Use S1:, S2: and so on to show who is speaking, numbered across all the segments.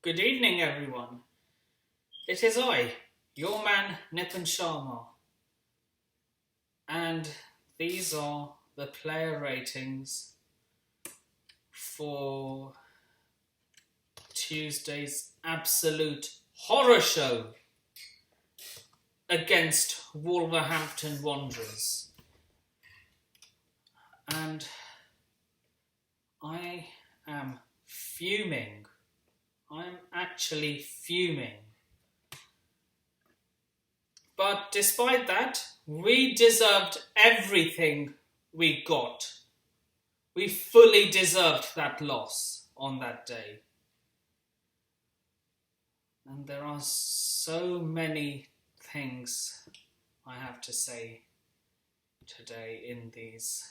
S1: Good evening, everyone. It is I, your man Nipun Sharma, and these are the player ratings for Tuesday's absolute horror show against Wolverhampton Wanderers. And I am fuming. I'm actually fuming. But despite that, we deserved everything we got. We fully deserved that loss on that day. And there are so many things I have to say today in these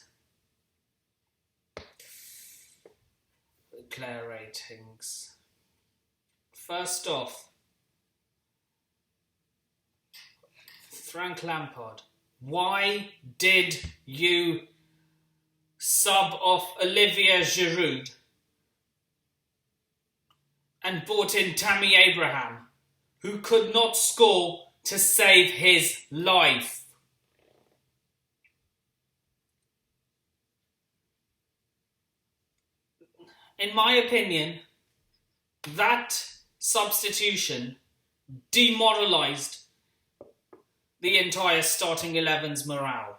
S1: player ratings. First off, Frank Lampard. Why did you sub off Olivier Giroud and brought in Tammy Abraham, who could not score to save his life? In my opinion, that substitution demoralised the entire starting 11's morale.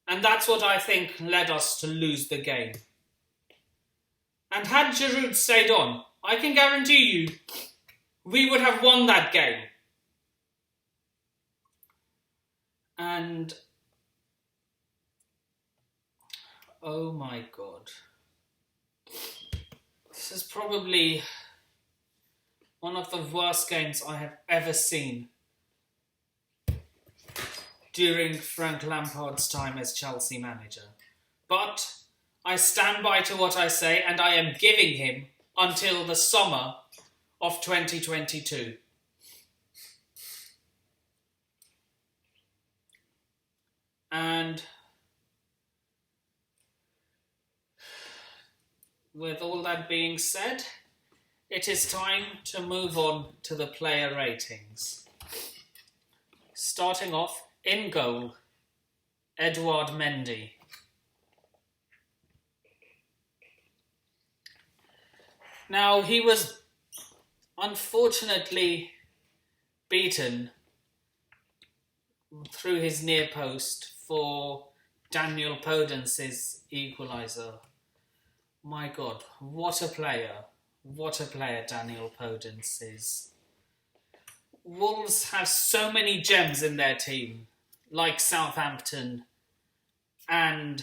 S1: And that's what I think led us to lose the game. And had Giroud stayed on, I can guarantee you we would have won that game. And oh my God. This is probably one of the worst games I have ever seen during Frank Lampard's time as Chelsea manager. But I stand by to what I say, and I am giving him until the summer of 2022. And with all that being said, it is time to move on to the player ratings. Starting off, in goal, Edouard Mendy. Now, he was unfortunately beaten through his near post for Daniel Podence's equaliser. My God, what a player. What a player Daniel Podence is. Wolves have so many gems in their team, like Southampton and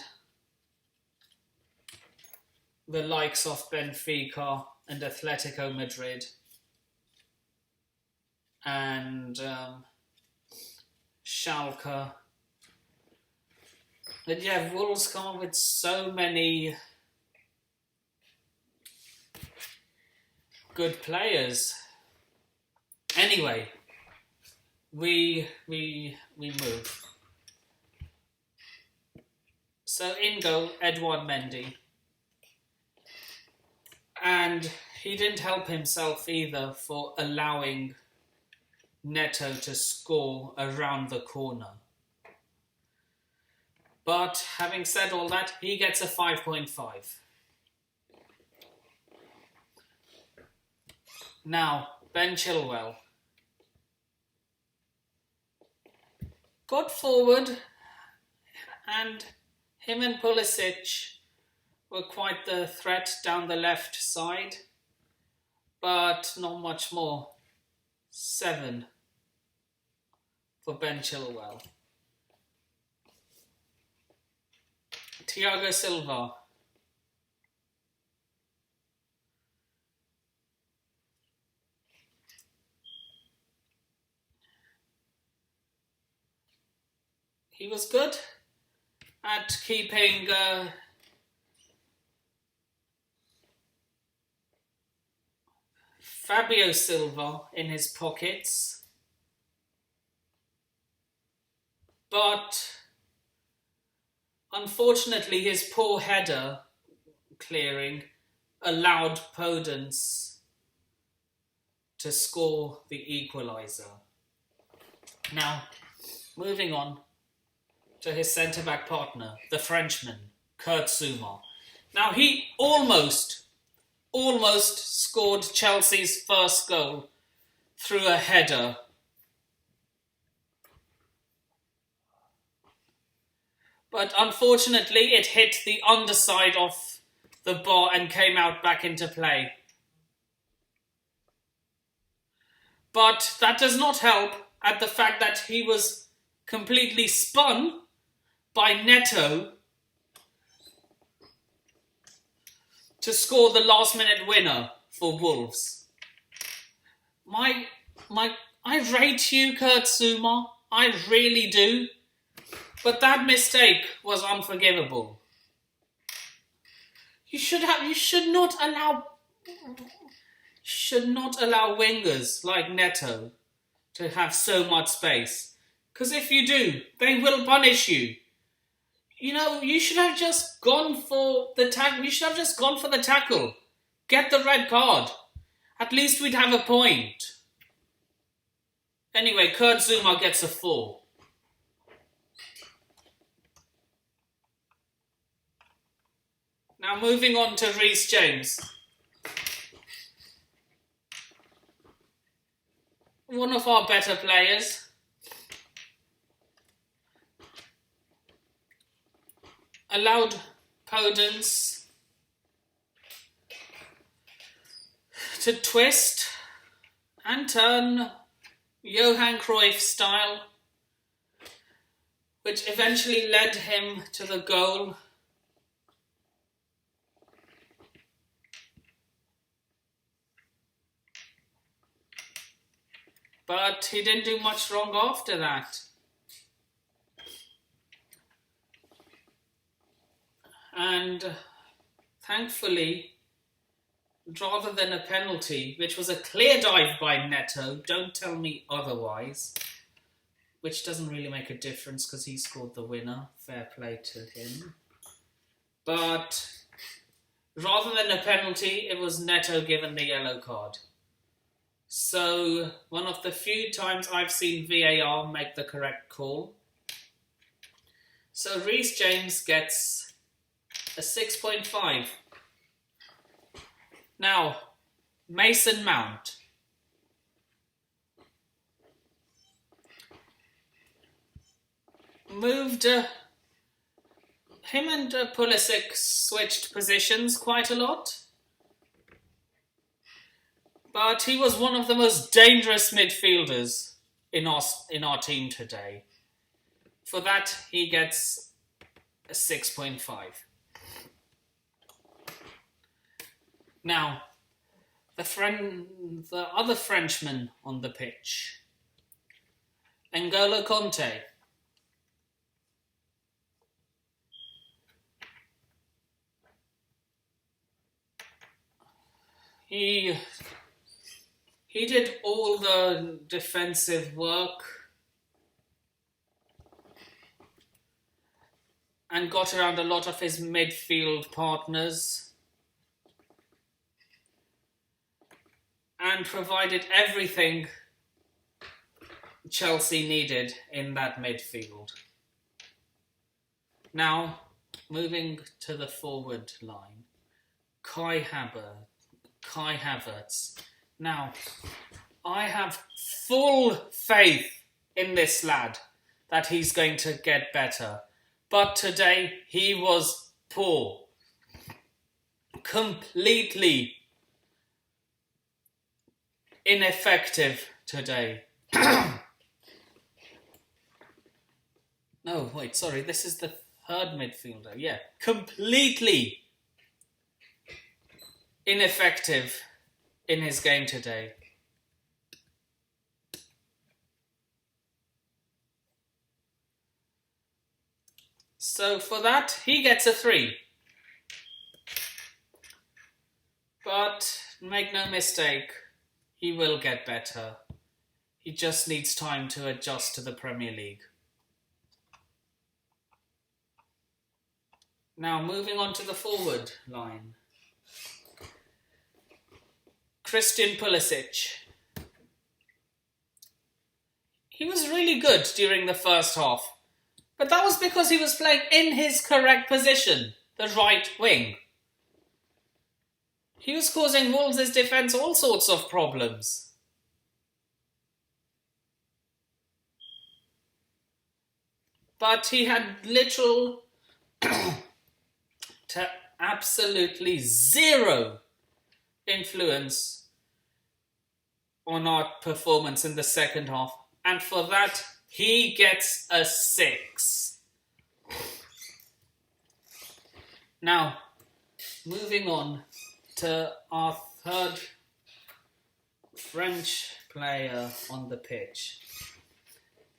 S1: the likes of Benfica and Atletico Madrid and Schalke. But yeah, Wolves come up with so many good players. Anyway, we move. So in goal, Edouard Mendy. And he didn't help himself either for allowing Neto to score around the corner. But having said all that, he gets a 5.5. Now, Ben Chilwell got forward, and him and Pulisic were quite the threat down the left side, but not much more. 7 for Ben Chilwell. Thiago Silva. He was good at keeping Fabio Silva in his pockets, but unfortunately his poor header clearing allowed Podence to score the equaliser. Now, moving on to his centre-back partner, the Frenchman, Kurt Zouma. Now, he almost scored Chelsea's first goal through a header. But unfortunately, it hit the underside of the bar and came out back into play. But that does not help at the fact that he was completely spun by Neto to score the last-minute winner for Wolves. I rate you, Kurt Zouma. I really do. But that mistake was unforgivable. You should not allow wingers like Neto to have so much space. Because if you do, they will punish you. You know, you should have just gone for the tackle. You should have just gone for the tackle. Get the red card. At least we'd have a point. Anyway, Kurt Zouma gets a 4. Now moving on to Reece James. One of our better players. Allowed Podence to twist and turn Johan Cruyff style, which eventually led him to the goal. But he didn't do much wrong after that. And thankfully, rather than a penalty, which was a clear dive by Neto, don't tell me otherwise, which doesn't really make a difference because he scored the winner, fair play to him. But rather than a penalty, it was Neto given the yellow card. So, one of the few times I've seen VAR make the correct call. So, Reece James gets a 6.5. Now, Mason Mount. Him and Pulisic switched positions quite a lot. But he was one of the most dangerous midfielders in our team today. For that, he gets a 6.5. Now, the other Frenchman on the pitch, N'Golo Kanté. He did all the defensive work and got around a lot of his midfield partners and provided everything Chelsea needed in that midfield. Now, moving to the forward line, Kai Havertz. Now, I have full faith in this lad that he's going to get better. But today, he was poor. Completely ineffective today. No, wait, sorry, this is the third midfielder. Yeah, completely ineffective in his game today. So for that, he gets a 3. But make no mistake, he will get better. He just needs time to adjust to the Premier League. Now moving on to the forward line. Christian Pulisic. He was really good during the first half. But that was because he was playing in his correct position, the right wing. He was causing Wolves' defence all sorts of problems. But he had literal to absolutely zero influence on our performance in the second half. And for that, he gets a 6. Now, moving on to our third French player on the pitch.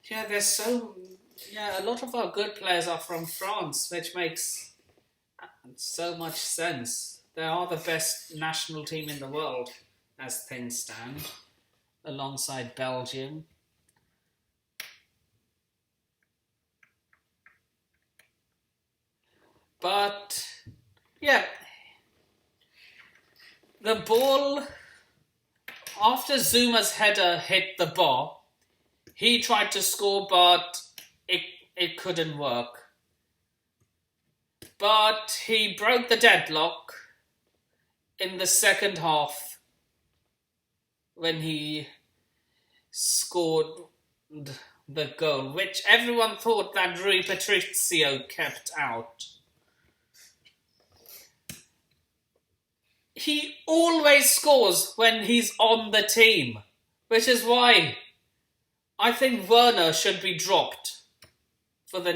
S1: Yeah, a lot of our good players are from France, which makes so much sense. They are the best national team in the world, as things stand, alongside Belgium. But, yeah, the ball, after Zuma's header hit the bar, he tried to score, but it couldn't work. But he broke the deadlock in the second half when he scored the goal, which everyone thought that Rui Patricio kept out. He always scores when he's on the team, which is why I think Werner should be dropped for the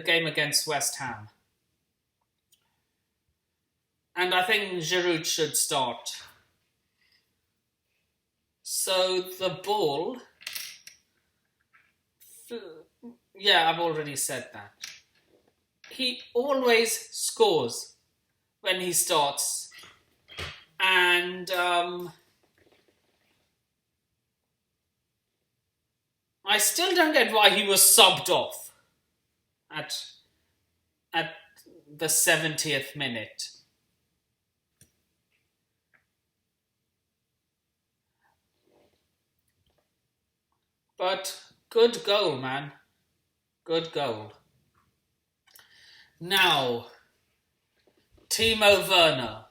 S1: game against West Ham. And I think Giroud should start. So the ball, yeah, I've already said that. He always scores when he starts, and I still don't get why he was subbed off at the 70th minute. But good goal, man. Good goal. Now, Timo Werner.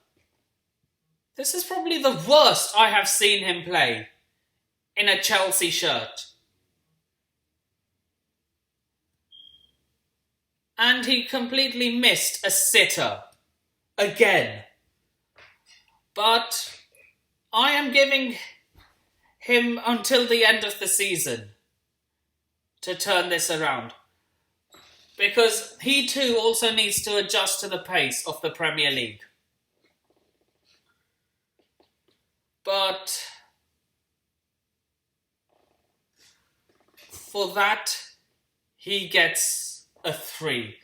S1: This is probably the worst I have seen him play in a Chelsea shirt. And he completely missed a sitter. Again. But I am giving him until the end of the season to turn this around. Because he too also needs to adjust to the pace of the Premier League. But for that, he gets a 3.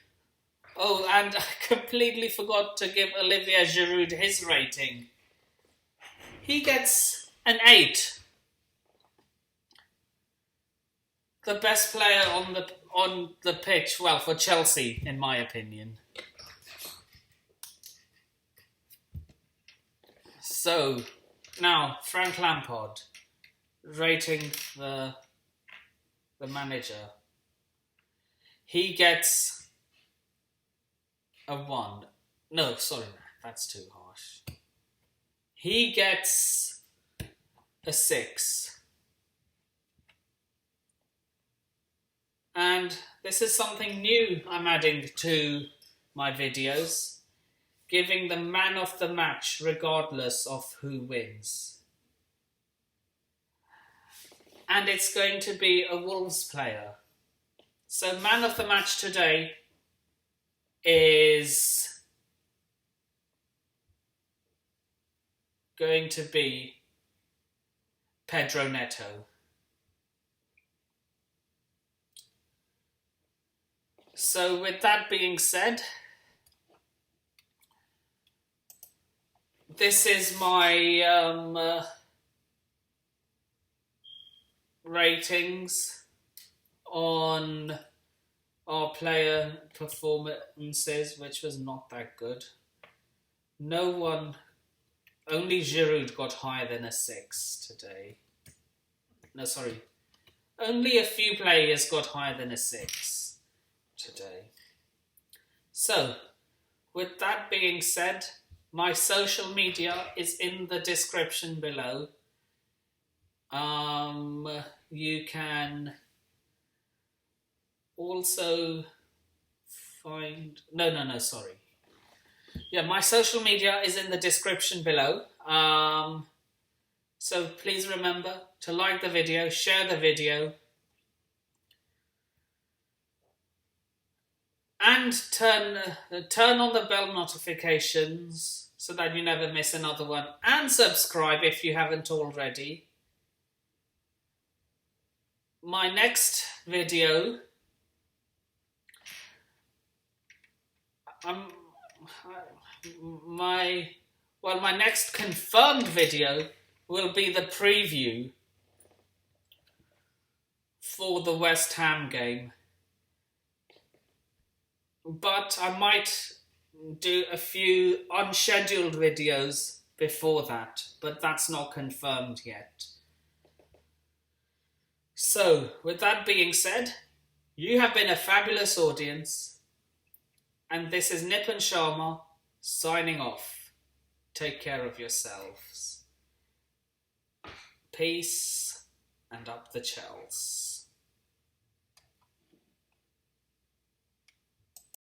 S1: Oh, and I completely forgot to give Olivier Giroud his rating. He gets an 8. The best player on the pitch, well, for Chelsea, in my opinion. So, now, Frank Lampard, rating the manager. He gets a 1. No, sorry, that's too harsh. He gets a 6. And this is something new I'm adding to my videos, giving the man of the match regardless of who wins. And it's going to be a Wolves player. So man of the match today is going to be Pedro Neto. So with that being said, this is my ratings on our player performances, which was not that good. Only Giroud got higher than a 6 today. No, sorry. Only a few players got higher than a 6 today. So, with that being said, my social media is in the description below. You can also find... No, sorry. Yeah, my social media is in the description below. So please remember to like the video, share the video, and turn on the bell notifications so that you never miss another one. And subscribe if you haven't already. My next video, my next confirmed video will be the preview for the West Ham game. But I might do a few unscheduled videos before that, but that's not confirmed yet. So, with that being said, you have been a fabulous audience, and this is Nipan Sharma signing off. Take care of yourselves. Peace and up the Chels.